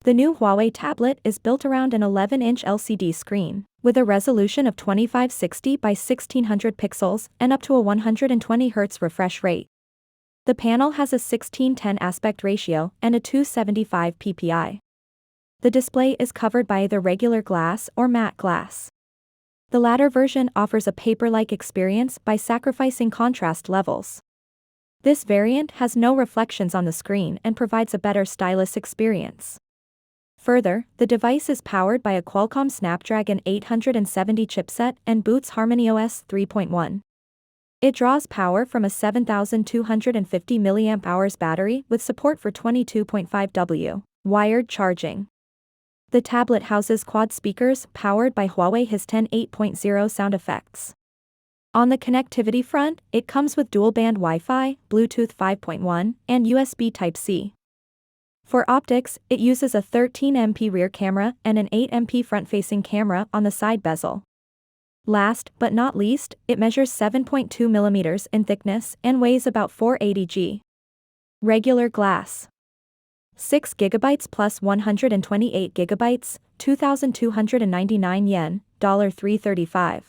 The new Huawei tablet is built around an 11-inch LCD screen, with a resolution of 2560 by 1600 pixels and up to a 120 Hz refresh rate. The panel has a 16:10 aspect ratio and a 275 ppi. The display is covered by either regular glass or matte glass. The latter version offers a paper-like experience by sacrificing contrast levels. This variant has no reflections on the screen and provides a better stylus experience. Further, the device is powered by a Qualcomm Snapdragon 870 chipset and boots HarmonyOS 3.1. It draws power from a 7,250 mAh battery with support for 22.5W wired charging. The tablet houses quad speakers powered by Huawei His10 8.0 sound effects. On the connectivity front, it comes with dual-band Wi-Fi, Bluetooth 5.1, and USB Type-C. For optics, it uses a 13MP rear camera and an 8MP front-facing camera on the side bezel. Last but not least, it measures 7.2 mm in thickness and weighs about 480 g. Regular glass. 6 GB plus 128 GB, 2,299 yen, $335.